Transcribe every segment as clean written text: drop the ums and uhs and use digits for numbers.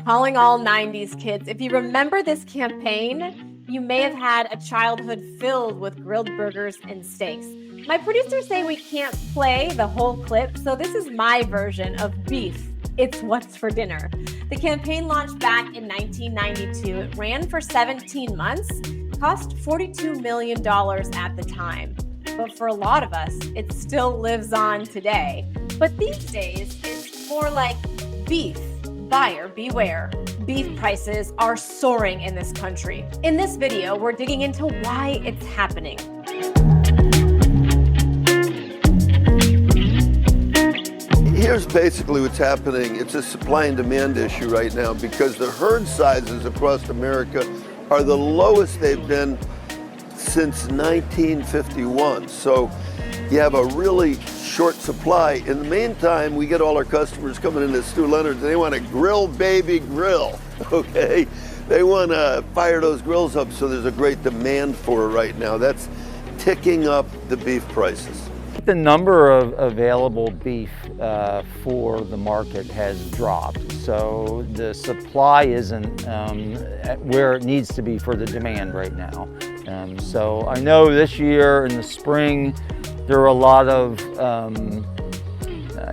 Calling all 90s kids. If you remember this campaign, you may have had a childhood filled with grilled burgers and steaks. My producers say we can't play the whole clip, so this is my version of Beef. It's What's for Dinner. The campaign launched back in 1992. It ran for 17 months, cost $42 million at the time. But for a lot of us, it still lives on today. But these days, it's more like beef. Buyer beware. Beef prices are soaring in this country. In this video, we're digging into why it's happening. Here's basically what's happening. It's a supply and demand issue right now because the herd sizes across America are the lowest they've been since 1951. So you have a really short supply. In the meantime, we get all our customers coming into Stu Leonard's and they want a grill, baby, grill, okay? They want to fire those grills up, so there's a great demand for it right now. That's ticking up the beef prices. The number of available beef for the market has dropped, so the supply isn't where it needs to be for the demand right now. So I know this year in the spring there were a lot of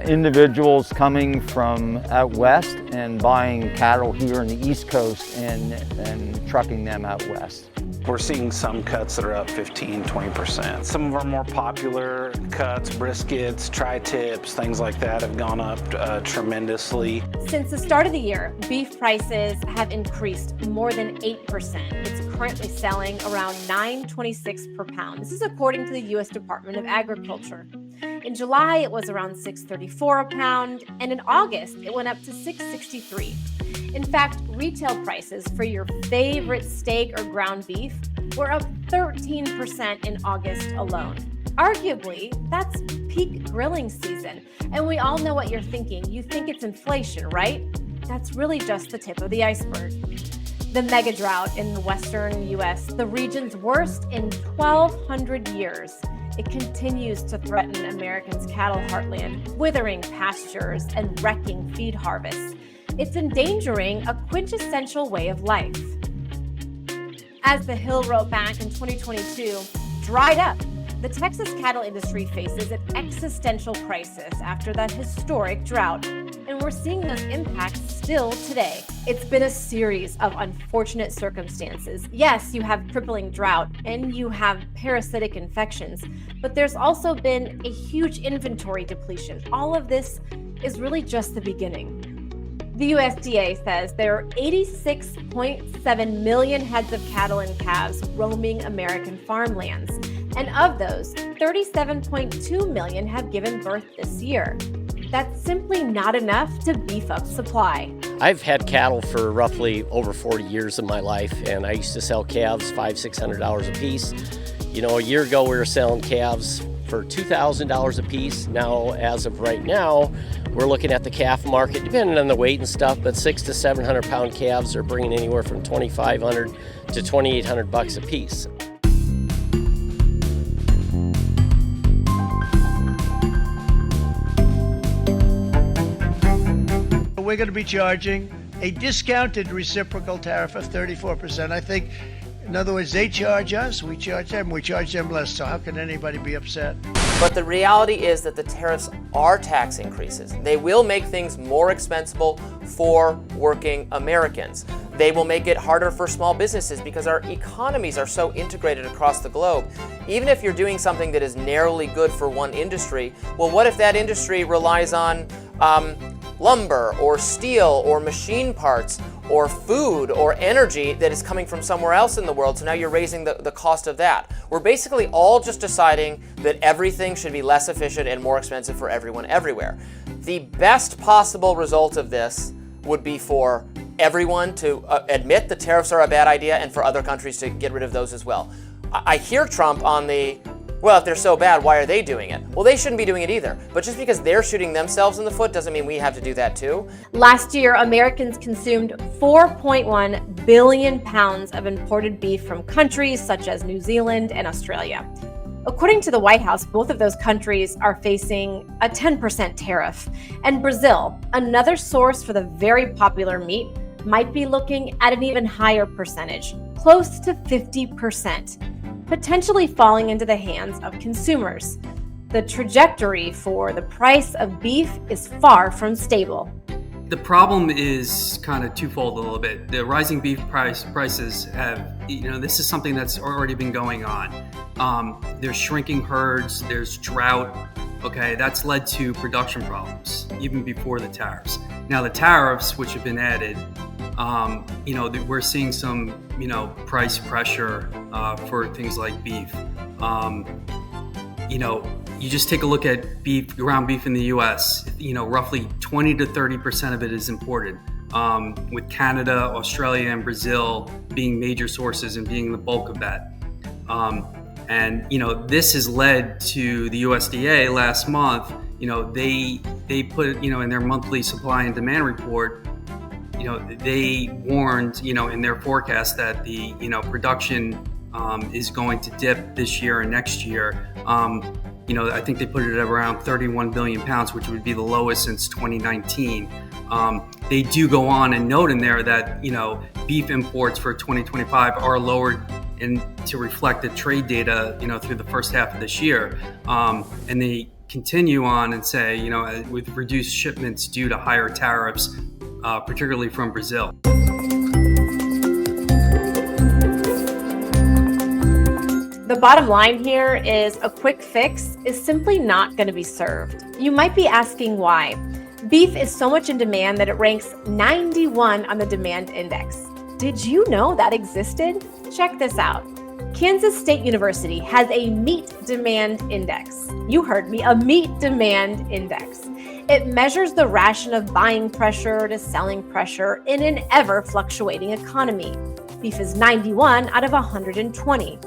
individuals coming from out west and buying cattle here in the East Coast and trucking them out west. We're seeing some cuts that are up 15, 20%. Some of our more popular cuts, briskets, tri-tips, things like that have gone up tremendously. Since the start of the year, beef prices have increased more than 8%. It's currently selling around $9.26 per pound. This is according to the U.S. Department of Agriculture. In July, it was around $6.34 a pound, and in August, it went up to $6.63. In fact, retail prices for your favorite steak or ground beef were up 13% in August alone. Arguably, that's peak grilling season. And we all know what you're thinking. You think it's inflation, right? That's really just the tip of the iceberg. The mega drought in the western U.S., the region's worst in 1,200 years. It continues to threaten Americans' cattle heartland, withering pastures and wrecking feed harvests. It's endangering a quintessential way of life. As The Hill wrote back in 2022, dried up. The Texas cattle industry faces an existential crisis after that historic drought, and we're seeing those impacts still today. It's been a series of unfortunate circumstances. Yes, you have crippling drought and you have parasitic infections, but there's also been a huge inventory depletion. All of this is really just the beginning. The USDA says there are 86.7 million heads of cattle and calves roaming American farmlands. And of those, 37.2 million have given birth this year. That's simply not enough to beef up supply. I've had cattle for roughly over 40 years of my life, and I used to sell calves $500-600 a piece. You know, a year ago we were selling calves for $2,000 a piece. Now, as of right now, we're looking at the calf market, depending on the weight and stuff, but 600 to 700 pound calves are bringing anywhere from $2,500 to $2,800 a piece. We're going to be charging a discounted reciprocal tariff of 34%. I think, in other words, they charge us, we charge them less. So how can anybody be upset? But the reality is that the tariffs are tax increases. They will make things more expensive for working Americans. They will make it harder for small businesses because our economies are so integrated across the globe. Even if you're doing something that is narrowly good for one industry, well, what if that industry relies on lumber or steel or machine parts or food or energy that is coming from somewhere else in the world, so now you're raising the cost of that. We're basically all just deciding that everything should be less efficient and more expensive for everyone everywhere. The best possible result of this would be for everyone to admit the tariffs are a bad idea and for other countries to get rid of those as well. I hear Trump on the, well, if they're so bad, why are they doing it? Well, they shouldn't be doing it either. But just because they're shooting themselves in the foot doesn't mean we have to do that too. Last year, Americans consumed 4.1 billion pounds of imported beef from countries such as New Zealand and Australia. According to the White House, both of those countries are facing a 10% tariff. And Brazil, another source for the very popular meat, might be looking at an even higher percentage, close to 50%, potentially falling into the hands of consumers. The trajectory for the price of beef is far from stable. The problem is kind of twofold a little bit. The rising beef prices have, this is something that's already been going on. There's shrinking herds, there's drought. Okay, that's led to production problems even before the tariffs. Now the tariffs, which have been added, we're seeing some, price pressure for things like beef. You just take a look at ground beef in the U.S. Roughly 20 to 30% of it is imported, with Canada, Australia, and Brazil being major sources and being the bulk of that. This has led to the USDA last month. They put in their monthly supply and demand report. They warned in their forecast that the production is going to dip this year and next year. I think they put it at around 31 billion pounds, which would be the lowest since 2019. They do go on and note in there that, beef imports for 2025 are lowered to reflect the trade data, through the first half of this year. And they continue on and say, with reduced shipments due to higher tariffs, particularly from Brazil. The bottom line here is a quick fix is simply not going to be served. You might be asking why. Beef is so much in demand that it ranks 91 on the demand index. Did you know that existed? Check this out. Kansas State University has a meat demand index. You heard me, a meat demand index. It measures the ration of buying pressure to selling pressure in an ever-fluctuating economy. Beef is 91 out of 120.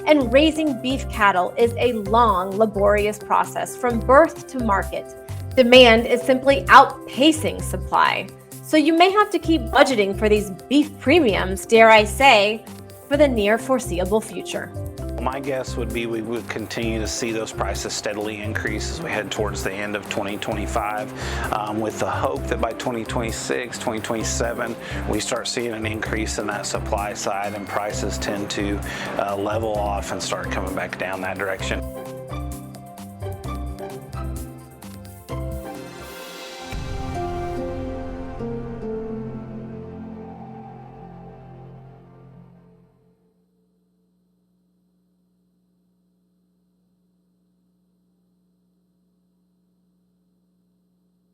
And raising beef cattle is a long, laborious process from birth to market. Demand is simply outpacing supply. So you may have to keep budgeting for these beef premiums, dare I say, for the near foreseeable future. My guess would be we would continue to see those prices steadily increase as we head towards the end of 2025, with the hope that by 2026, 2027, we start seeing an increase in that supply side and prices tend to level off and start coming back down that direction.